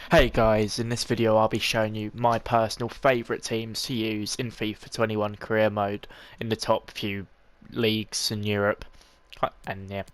Hey guys, in this video I'll be showing you my personal favourite teams to use in FIFA 21 career mode in the top few leagues in Europe. And yeah,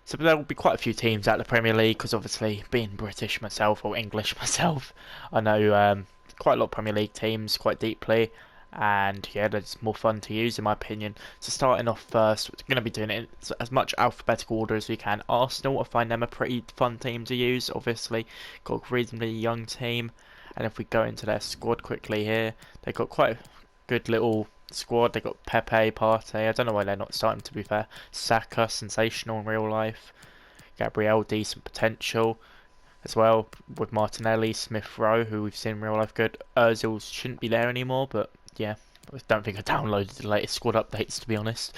so there will be quite a few teams out of the Premier League because obviously being British myself or English myself, I know quite a lot of Premier League teams quite deeply. And yeah, that's more fun to use in my opinion. So starting off first, we're going to be doing it in as much alphabetical order as we can. Arsenal, I find them a pretty fun team to use, obviously. Got a reasonably young team. And if we go into their squad quickly here, they've got quite a good little squad. They've got Pepe, Partey, I don't know why they're not starting to be fair. Saka, sensational in real life. Gabriel, decent potential as well, with Martinelli, Smith Rowe, who we've seen in real life good. Ozil shouldn't be there anymore, but yeah, I don't think I downloaded the latest squad updates to be honest.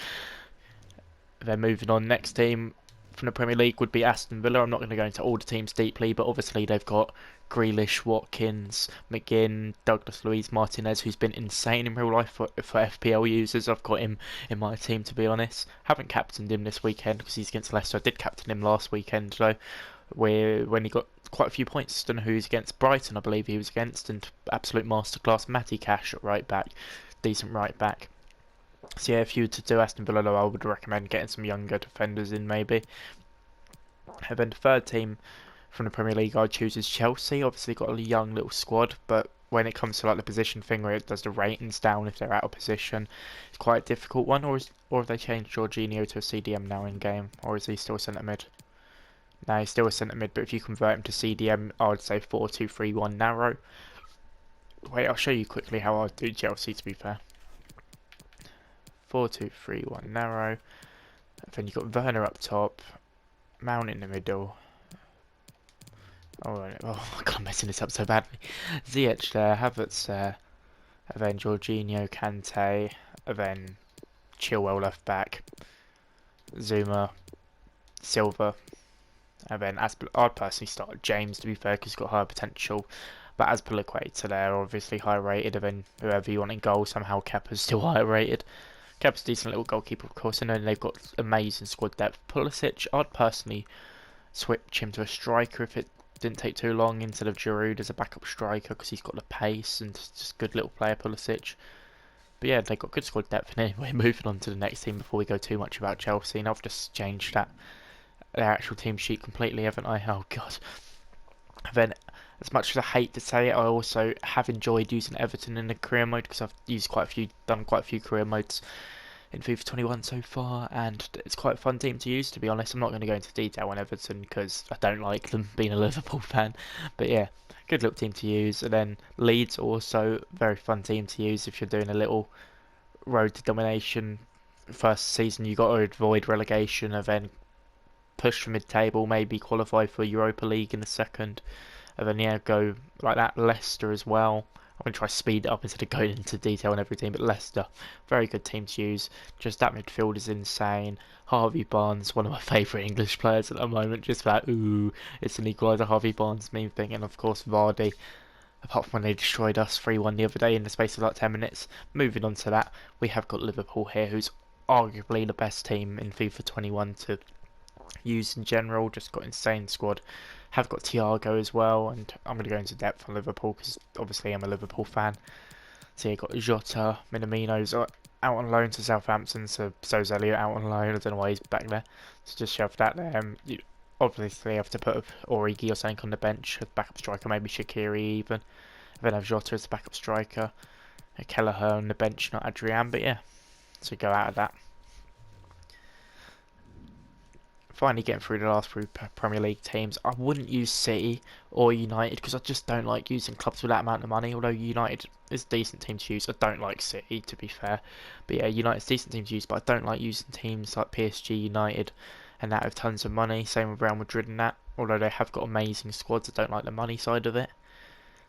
Then moving on, next team from the Premier League would be Aston Villa. I'm not going to go into all the teams deeply, but obviously they've got Grealish, Watkins, McGinn, Douglas Luiz, Martinez, who's been insane in real life for FPL users. I've got him in my team to be honest. Haven't captained him this weekend because he's against Leicester. I did captain him last weekend though, when he got quite a few points. Don't know who he's against. Brighton, I believe he was against, and absolute masterclass. Matty Cash at right back, decent right back. So yeah, if you were to do Aston Villa, I would recommend getting some younger defenders in maybe. And then the third team from the Premier League I'd choose is Chelsea. Obviously got a young little squad, but when it comes to like the position thing where it does the ratings down if they're out of position, it's quite a difficult one. Or have they changed Jorginho to a CDM now in game, or is he still a centre mid? No, he's still a centre mid, but if you convert him to CDM, I would say 4-2-3-1 narrow. Wait, I'll show you quickly how I do Chelsea to be fair. 4-2-3-1 narrow. Then you've got Werner up top, Mount in the middle. Oh, God, I'm messing this up so badly. Ziyech there, Havertz there, and then Jorginho, Kante, and then Chilwell left back, Zuma, Silva, and then I'd personally start James to be fair because he's got higher potential. But Azpilicueta there, obviously high rated, and then whoever you want in goal, somehow Kepa's still high rated. Kepa's a decent little goalkeeper, of course, and then they've got amazing squad depth. Pulisic, I'd personally switch him to a striker if it didn't take too long instead of Giroud as a backup striker because he's got the pace and just good little player, Pulisic. But yeah, they've got good squad depth. And anyway, moving on to the next team before we go too much about Chelsea, and I've just changed their actual team sheet completely, haven't I? Oh god. Then, as much as I hate to say it, I also have enjoyed using Everton in the career mode because I've done quite a few career modes in FIFA 21 so far, and it's quite a fun team to use. To be honest, I'm not going to go into detail on Everton because I don't like them, being a Liverpool fan. But yeah, good little team to use. And then Leeds also very fun team to use if you're doing a little road to domination. First season you got to avoid relegation and then push for mid-table, maybe qualify for Europa League in the second, and then yeah, go like that. Leicester as well. I'm going to try to speed it up instead of going into detail on every team, but Leicester, very good team to use. Just that midfield is insane. Harvey Barnes, one of my favourite English players at the moment. Just that, ooh, it's an equaliser. Harvey Barnes, main thing, and of course Vardy. Apart from when they destroyed us 3-1 the other day in the space of like 10 minutes. Moving on to that, we have got Liverpool here, who's arguably the best team in FIFA 21 to use in general. Just got insane squad. Have got Thiago as well, and I'm going to go into depth on Liverpool because obviously I'm a Liverpool fan. So you got Jota, Minamino's out on loan to Southampton, so's Elliott out on loan. I don't know why he's back there. So just shove that there. You obviously have to put Origi or something on the bench as backup striker, maybe Shaqiri even. And then have Jota as the backup striker. Kelleher on the bench, not Adrian, but yeah. So go out of that. Finally getting through the last three Premier League teams. I wouldn't use City or United because I just don't like using clubs with that amount of money. Although United is a decent team to use. I don't like City, to be fair. But yeah, United's a decent team to use, but I don't like using teams like PSG, United, and that have tons of money. Same with Real Madrid and that. Although they have got amazing squads, I don't like the money side of it.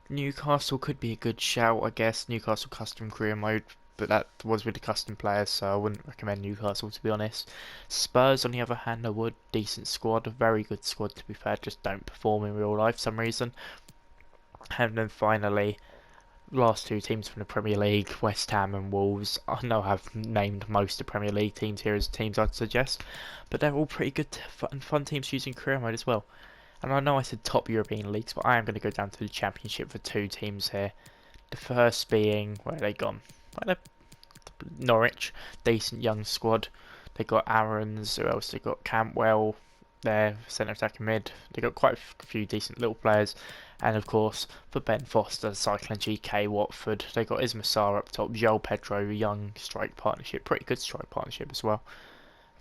Newcastle could be a good shout, I guess. Newcastle custom career mode, but that was with the custom players, so I wouldn't recommend Newcastle to be honest. Spurs, on the other hand, I would. Decent squad, a very good squad to be fair, just don't perform in real life for some reason. And then finally, last two teams from the Premier League, West Ham and Wolves. I know I've named most of the Premier League teams here as teams I'd suggest, but they're all pretty good fun teams using career mode as well. And I know I said top European leagues, but I am going to go down to the Championship for 2 teams here. The first being, where are they gone? Norwich, decent young squad. They got Aarons, who else? They got Campbell, their centre attacking mid. They got quite a few decent little players. And of course, for Ben Foster, Cycling GK, Watford, they got Isma Sarr up top, Joel Pedro, young strike partnership, pretty good strike partnership as well.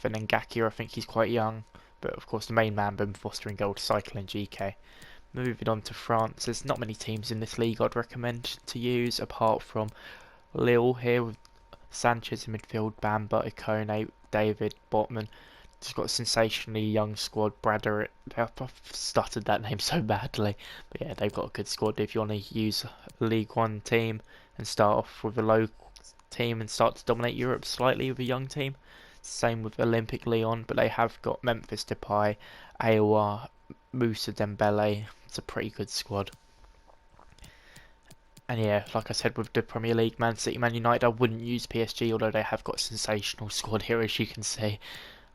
Then Ngaki, I think he's quite young, but of course the main man, Ben Foster in goal, Cycling GK. Moving on to France, there's not many teams in this league I'd recommend to use apart from Lille here with Sanchez in midfield, Bamba, Ikone, David, Botman. Just got a sensationally young squad. Bradder, I've stuttered that name so badly, but yeah, they've got a good squad. If you want to use a League One team and start off with a low team and start to dominate Europe slightly with a young team, same with Olympic Lyon, but they have got Memphis Depay, Aouar, Moussa Dembele. It's a pretty good squad. And yeah, like I said with the Premier League, Man City, Man United, I wouldn't use PSG, although they have got a sensational squad here, as you can see.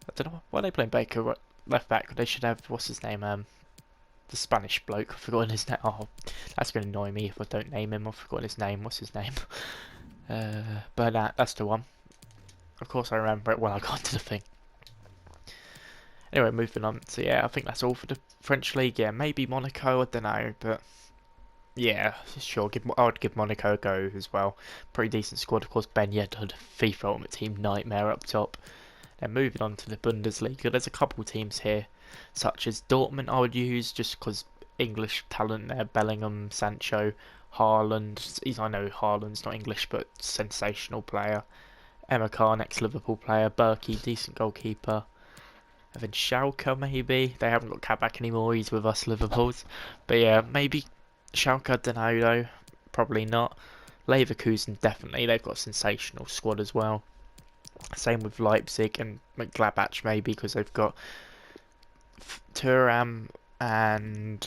I don't know why they playing Baker left back. They should have, what's his name? The Spanish bloke. I've forgotten his name. Oh, that's going to annoy me if I don't name him. I've forgotten his name. What's his name? But that's the one. Of course I remember it when I got to the thing. Anyway, moving on. So yeah, I think that's all for the French League. Yeah, maybe Monaco, I don't know, but yeah, sure. I would give Monaco a go as well. Pretty decent squad. Of course, Ben Yedder, FIFA Ultimate Team nightmare up top. Then moving on to the Bundesliga, there's a couple teams here, such as Dortmund I would use just because English talent there, Bellingham, Sancho, Haaland. I know Haaland's not English, but sensational player. Emma Khan, ex-Liverpool player. Berkey, decent goalkeeper. And then Schalke, maybe. They haven't got Kabak anymore, he's with us Liverpools. But yeah, maybe Schalke, I don't know though. Probably not. Leverkusen, definitely. They've got a sensational squad as well. Same with Leipzig and Gladbach maybe, because they've got Thuram and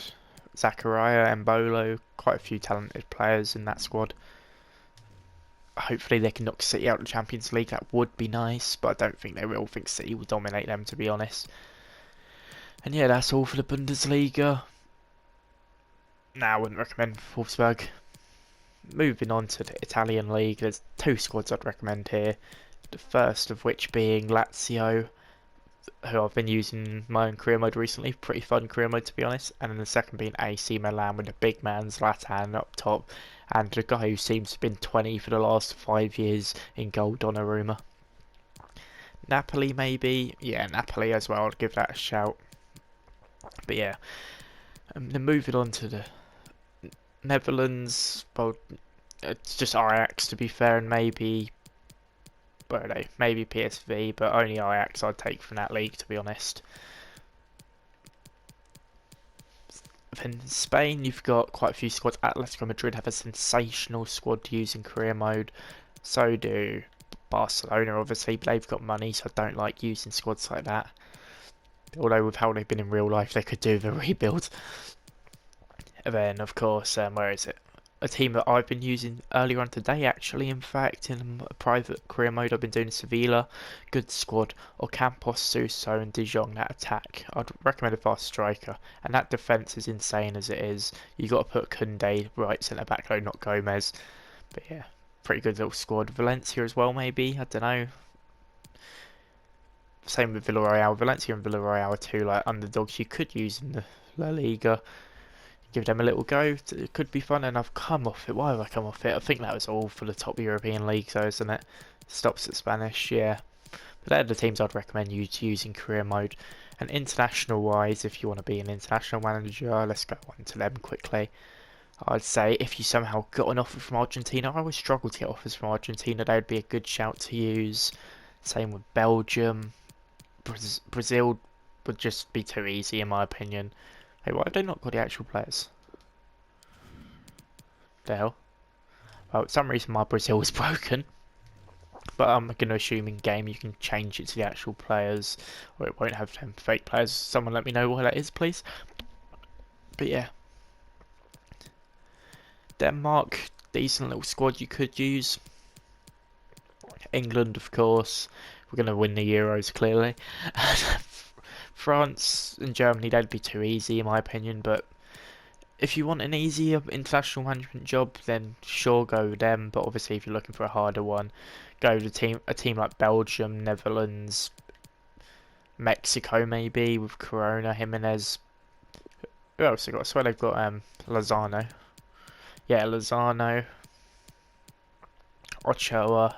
Zakaria and Bolo. Quite a few talented players in that squad. Hopefully they can knock City out of the Champions League. That would be nice, but I don't think they will. I think City will dominate them, to be honest. And yeah, that's all for the Bundesliga. Now, I wouldn't recommend Wolfsburg. Moving on to the Italian League, there's 2 squads I'd recommend here. The first of which being Lazio, who I've been using my own career mode recently. Pretty fun career mode, to be honest. And then the second being AC Milan with the big man Zlatan up top. And the guy who seems to have been 20 for the last 5 years in goal, Donnarumma. Napoli maybe. Yeah, Napoli as well. I'd give that a shout. But yeah. Then moving on to the Netherlands. Well, it's just Ajax to be fair, and maybe... where are they? Maybe PSV, but only Ajax I'd take from that league, to be honest. Then in Spain, you've got quite a few squads. Atletico Madrid have a sensational squad to use in career mode. So do Barcelona, obviously, but they've got money, so I don't like using squads like that. Although with how they've been in real life, they could do the rebuild. And then, of course, where is it? A team that I've been using earlier on today, actually, in fact, in a private career mode, I've been doing Sevilla. Good squad. Ocampos, Suso and De Jong, that attack. I'd recommend a fast striker. And that defence is insane as it is. You got to put Koundé right centre back though, not Gomez. But yeah, pretty good little squad. Valencia as well, maybe. I don't know. Same with Villarreal. Valencia and Villarreal are 2 like underdogs you could use in the La Liga. Give them a little go. It could be fun, and I've come off it. Why have I come off it? I think that was all for the top European leagues, though, isn't it? Stops at Spanish, yeah. But they're the teams I'd recommend you to use in career mode. And international-wise, if you want to be an international manager, let's go on to them quickly. I'd say if you somehow got an offer from Argentina, I always struggle to get offers from Argentina. They would be a good shout to use. Same with Belgium. Brazil would just be too easy, in my opinion. Hey, why have they not got the actual players? The hell? Well, for some reason my Brazil was broken. But I'm going to assume in game you can change it to the actual players. Or it won't have them fake players. Someone let me know what that is, please. But yeah. Denmark, decent little squad you could use. England, of course. We're going to win the Euros, clearly. France and Germany, they'd be too easy in my opinion, but if you want an easier international management job, then sure, go with them. But obviously, if you're looking for a harder one, go to a team like Belgium, Netherlands, Mexico, maybe with Corona, Jimenez. Who else they got? I swear they've got Lozano. Yeah, Lozano, Ochoa.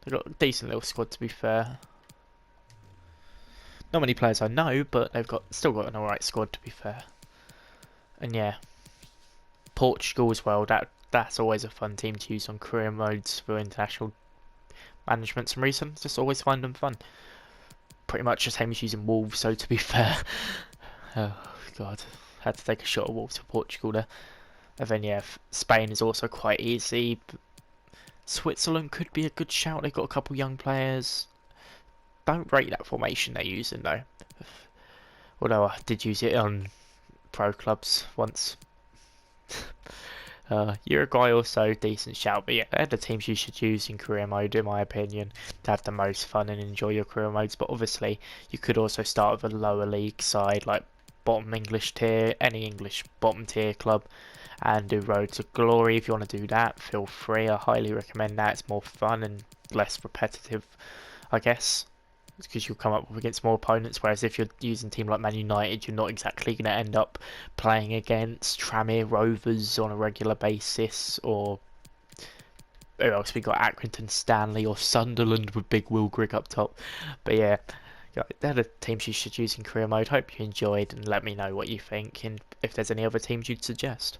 They've got a decent little squad, to be fair. Not many players I know, but they've still got an alright squad, to be fair. And yeah, Portugal as well. That's always a fun team to use on career modes for international management. Some reason, just always find them fun. Pretty much the same as using Wolves. So to be fair, oh god, had to take a shot at Wolves for Portugal there. And then yeah, Spain is also quite easy. Switzerland could be a good shout. They've got a couple young players. Don't rate that formation they're using though. Although I did use it on pro clubs once. Uruguay also decent shout, but yeah, they're the teams you should use in career mode in my opinion to have the most fun and enjoy your career modes. But obviously you could also start with a lower league side like bottom English tier, any English bottom tier club, and do Road to Glory. If you want to do that, feel free. I highly recommend that. It's more fun and less repetitive, I guess, because you'll come up against more opponents, whereas if you're using a team like Man United, you're not exactly going to end up playing against Tranmere Rovers on a regular basis, or who else we got, Accrington Stanley or Sunderland with Big Will Grigg up top. But yeah, they're the teams you should use in career mode. Hope you enjoyed, and let me know what you think and if there's any other teams you'd suggest.